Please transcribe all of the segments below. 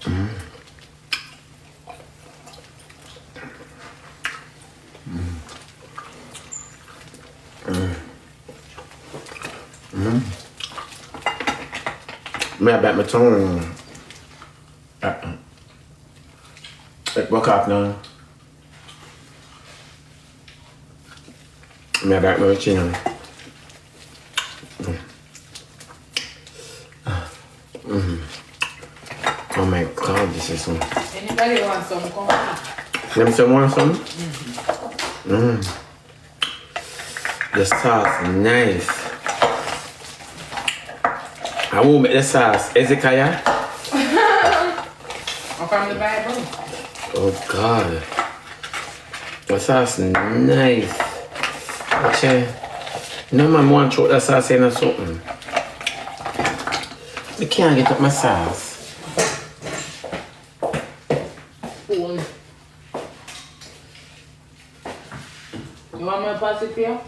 Me I bet my tongue. It broke off now. Me I bet my chin. Oh my God, this is some. Anybody want some coffee? Them some want some? The sauce, nice. I won't make the sauce. Ezekiah? Or from the Bible? Oh God. The sauce, nice. Okay. No man want to throw the sauce in or something. I can't get up my sauce. Spoon. You want me to pass it for you?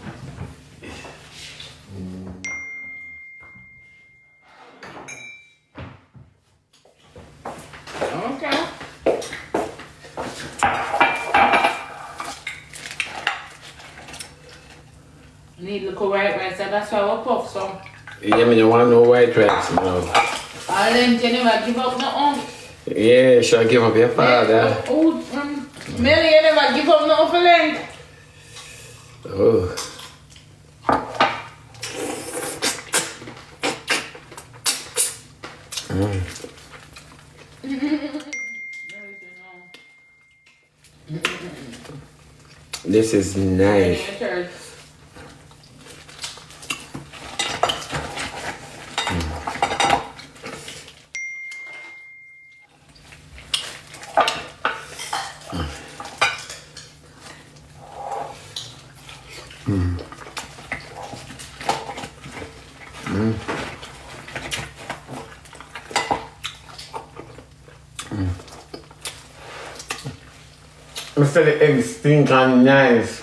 Okay. Need little white rice, so that's why we puff some. Yeah, me don't want no white rice, no. And then you never give up nothing. Yeah, should I give up your father? Mary, you never give up nothing for length. Oh. This is nice. I said the eggs stink and nice.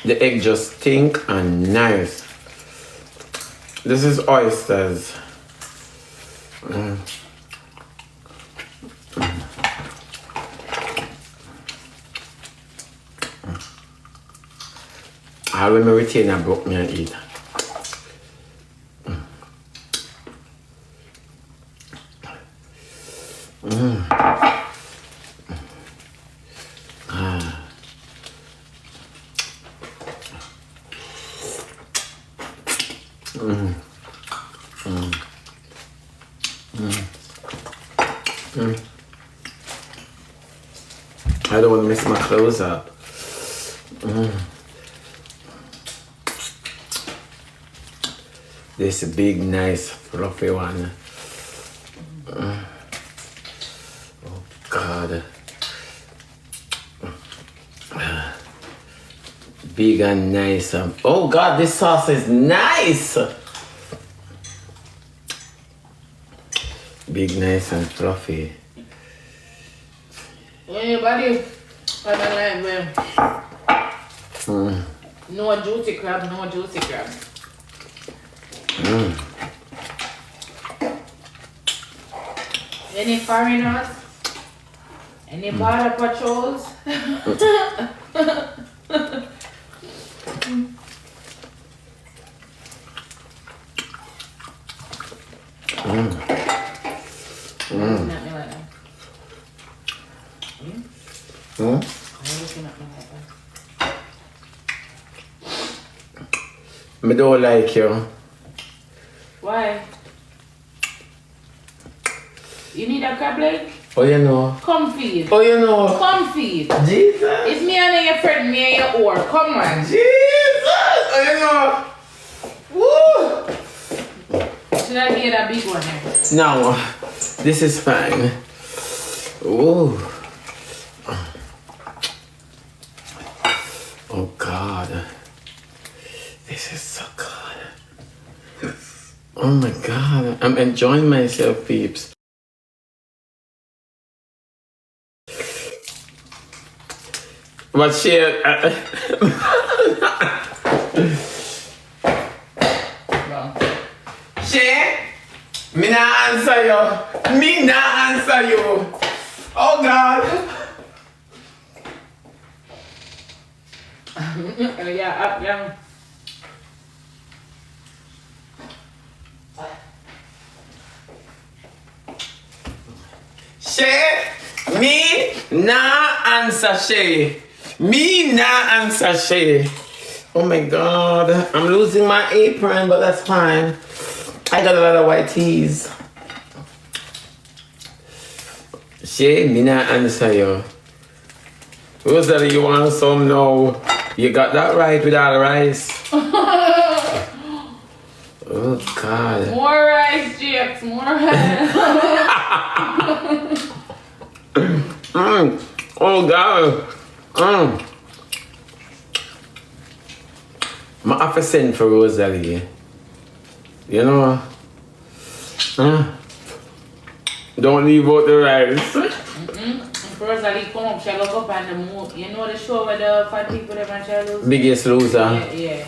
The egg just stink and nice. This is oysters. I will me retain a broke me and eat. I don't want to mess my clothes up. This big, nice, fluffy one. Oh God. Big and nice. Oh God, this sauce is nice. Big, nice and fluffy. Anybody on the line, man? No juicy crab, no juicy crab. Any foreigners? Any border patrols? Looking at me like that. Why are you looking at me like that? I don't like you. Why? You need a crab leg? Oh, you know. Come feed. Oh, you know. Come feed. Jesus. It's me and your friend, me and your oar. Come on. Jesus. Oh, you know. Woo. Should I get a big one here? No. This is fine. Ooh. Oh, God. This is so good. Oh, my God. I'm enjoying myself, peeps. But she... Me not answer you. Me not answer you. Oh God. Yeah, up young. Shay, me nah answer Shay. Me nah answer Shay. Oh my God, I'm losing my apron, but that's fine. I got a lot of white tees. Shay, me nah answer you. Rosalie, you want some now? You got that right with all the rice. Oh God. More rice, Jakes, more rice. Oh God. I have to send for Rosalie. You know. Don't leave out the rice. Rosalie come up, she look up on the moon. You know the show where the fat people ever try to lose? Biggest Loser. Yeah.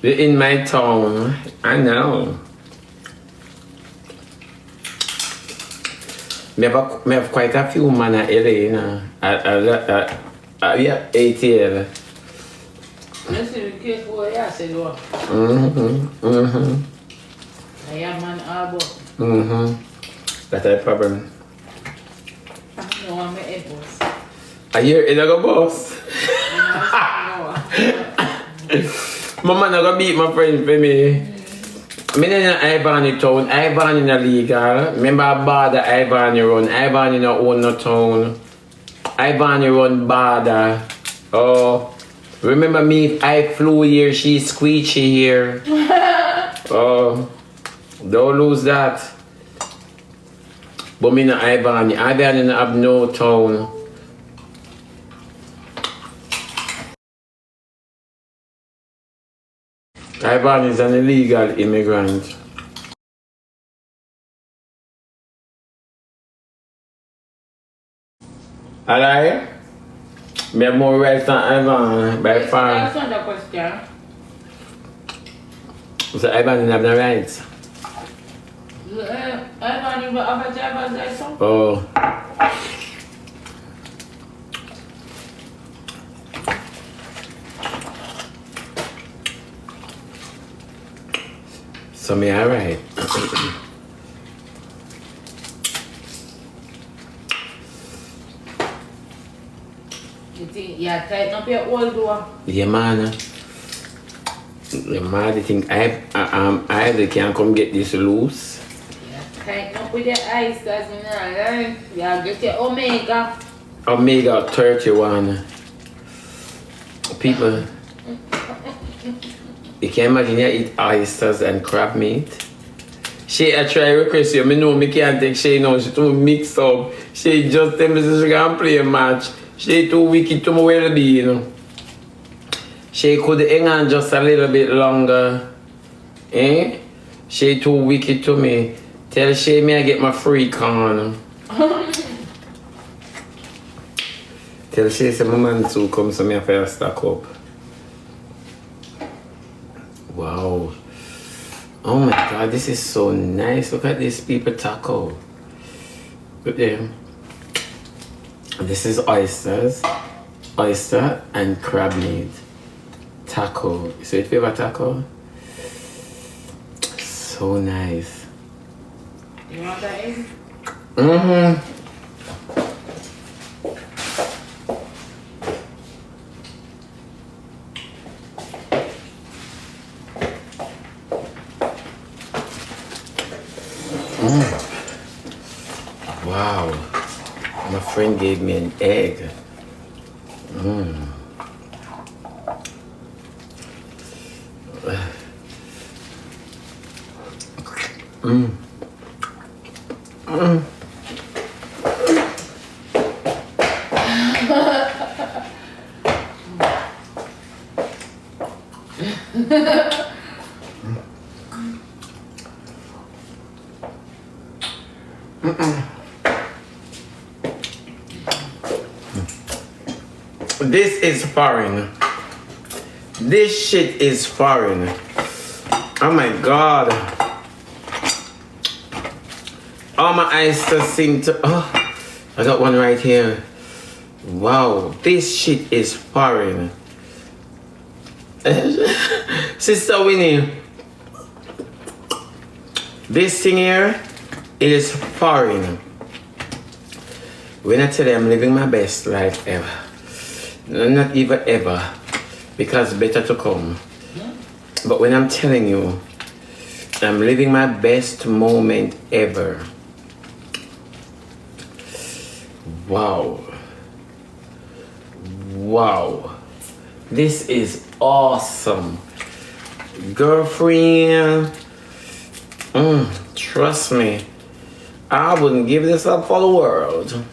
You're in my town. I know. Me have quite a few man at LA, you know. Yeah, ATL. Listen, be careful what you say, though. I am man all about. That's a problem. No, I'm an head boss. Are you in a boss? Mama not gonna beat my friend for me. Me in Ivan town, Ivan in a legal. Remember Bada Ivan run, Ivan in a own no town. Ivan run Bada. Oh, remember me? I flew here, she squeegee here. Oh, don't lose that. But me no Ivan in have no town. Ivan is an illegal immigrant. Alright? Me have more rights than Ivan by far. That's not the question. So Ivan didn't have no rights. I don't even have a driver's license. Oh. So me alright. You think you tighten up your old door? Yeah man. The man they think I can come get this loose. Yeah, tighten up with your eyes, that's me now, right? Yeah, get your Omega. Omega 31. People, you can imagine you eat oysters and crab meat. She I try request you, I know me can't take she now, she too mixed up. She just tell me she can play a match. She too wicked to my well-being, you know. She could hang on just a little bit longer. Eh? She too wicked to me. Tell she me I get my free corn. Tell she say my man too come so me have to stack up. Wow. Oh my God, this is so nice. Look at these people taco. Look there. This is oysters. Oyster and crab meat. Taco. So your favorite taco? So nice. You want that egg? Wow. My friend gave me an egg. This is foreign. This shit is foreign. Oh my God. All my oysters seem to... Oh, I got one right here. Wow, this shit is foreign. Sister Winnie, this thing here is foreign. When I tell you I'm living my best life ever, not even ever, because better to come. But when I'm telling you, I'm living my best moment ever. Wow. Wow. This is awesome. Girlfriend, trust me, I wouldn't give this up for the world.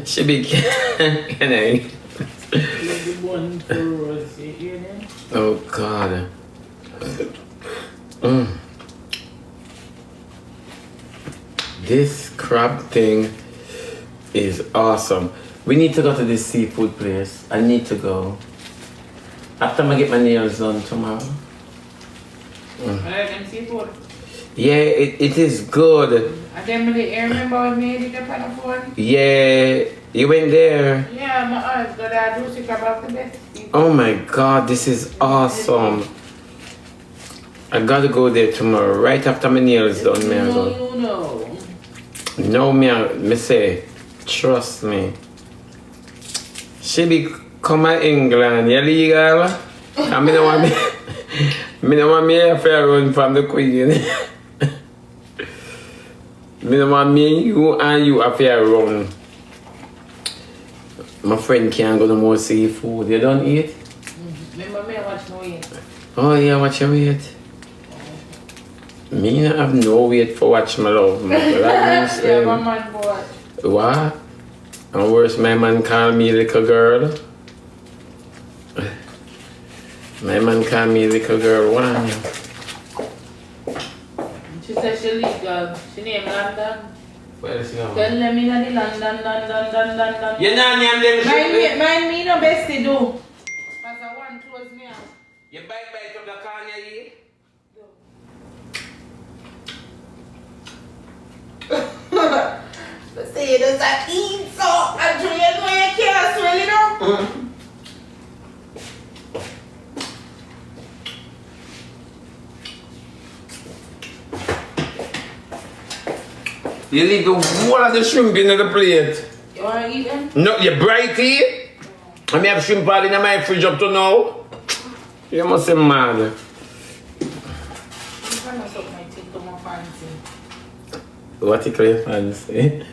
She be kidding. Oh God. This crab thing is awesome. We need to go to this seafood place. I need to go. After I get my nails done tomorrow. Seafood. Yeah, it is good. I remember we made it up on the phone. Yeah, you went there. Yeah, my eyes got that juicy crab the best. Oh my God, this is awesome. I gotta go there tomorrow, right after my nails done. No, me say, trust me. She be come to England, you legal? And me don't want me affair run from the Queen. Me don't want me, you and you affair run. My friend can't go no more seafood. You don't eat? Remember me watch no weight. Oh yeah, watch your weight. Me not have no weight for watch my love. Yeah, my man boy. What? And worse, my man call me little girl. My man call me little girl. Why? She said she legal. She named London. Where is she going? Tell them in the London. You know name them shit. Mine me no best to do. Cause I want close me out. You bite up the corner here? But say does that eat so and you know you can't swell it up. You leave the whole of the shrimp in the plate. You want to eat them? No, you bright here? I may have shrimp all in my fridge up to now. You must be mad. I'm trying to suck my teeth to my fancy. What you call your fancy?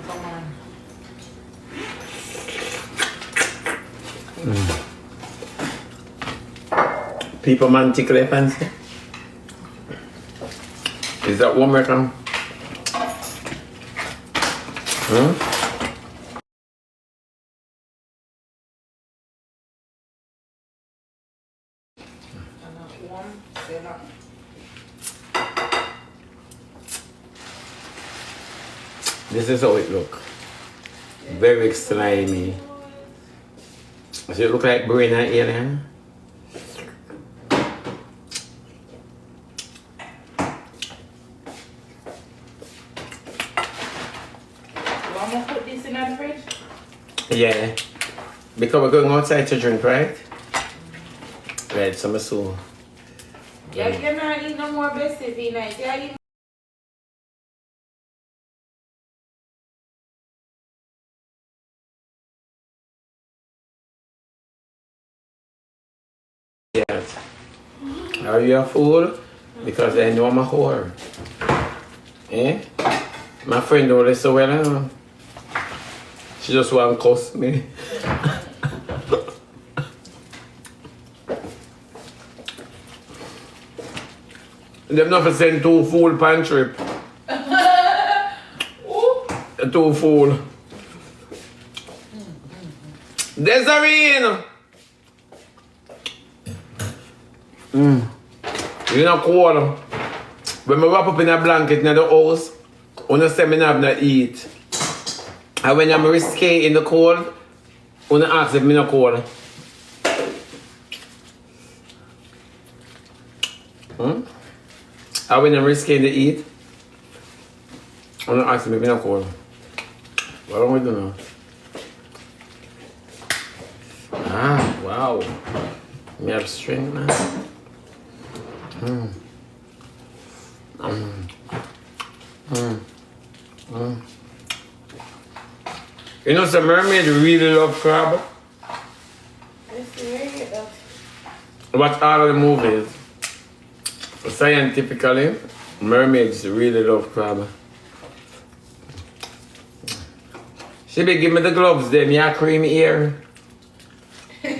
Come on. People man tickle your fancy? Is that one reckon? This is how it look. Very slimy. Does it look like brain and alien? Yeah, because we're going outside to drink, right? Right, so I'm so. Yeah, you're not eating no more biscuits tonight. Yeah, you. Yes. Are you a fool? Because I know I'm a whore. Eh? My friend don't listen well. She just want to cuss me. Them not for send two fool pan trip. Two fool. Desiree! You know cold. When I wrap up in a blanket in the house, when say me not have to eat. And when I'm risky in the cold, when I ask if me not cold. Hmm? Are we not risking to eat? I'm not asking me if I'm not cold. What am I doing now? Ah, wow. We have strength, man. Mm. Mm. Mm. Mm. You know, some mermaid really love crab. Watch all of the movies. Scientifically, mermaids really love crab. She be give me the gloves, them, yeah, creamy ear. you,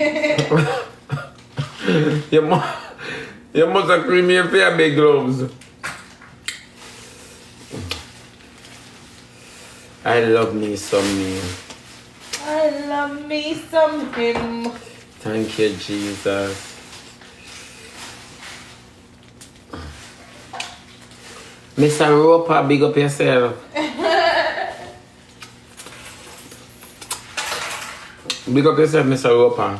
you must have creamy ear for your big gloves. I love me some me. I love me some him. Thank you, Jesus. Mr. Roper, big up yourself. Big up yourself, Mr. Roper.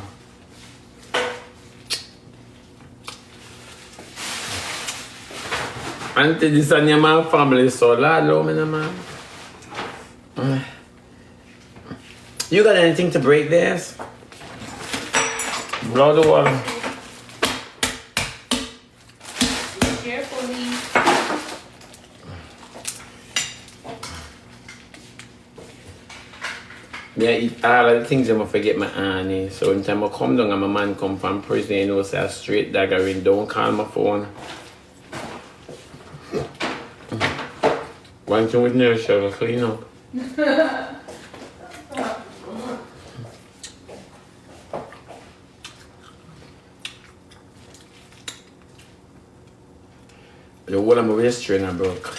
Auntie, this is your family, so Lord, love me, man. You got anything to break this? Blow the water. Carefully. Yeah, eat all of the things I'm gonna forget my auntie. So when time I come down and my man come from prison, you know, say a straight dagger in, don't call my phone. One thing with nail shovel, clean up. The whole of my waist trainer broke.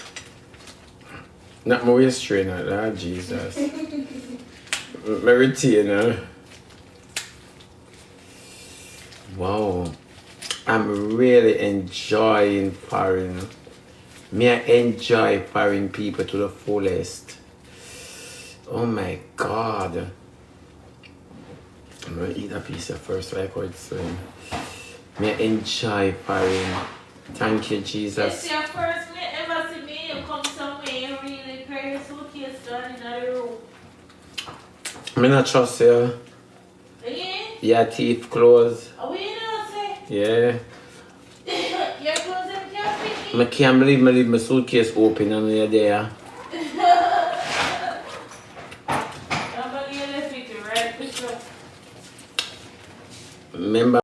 Not my waist trainer, ah, Jesus. My retainer. Wow. I'm really enjoying foreign. Me, I enjoy foreign people to the fullest. Oh my God. I'm gonna eat a piece of first, like what it's saying. Me, I enjoy foreign. Thank you, Jesus. It's your first me ever see me. You come somewhere and really carry a suitcase down in the room. I'm not trust you. Again? Your teeth closed. Are we in say? Yeah. Your clothes them can't fit I me. can't believe I leave my suitcase open and you're there. I'm going to get it right. Remember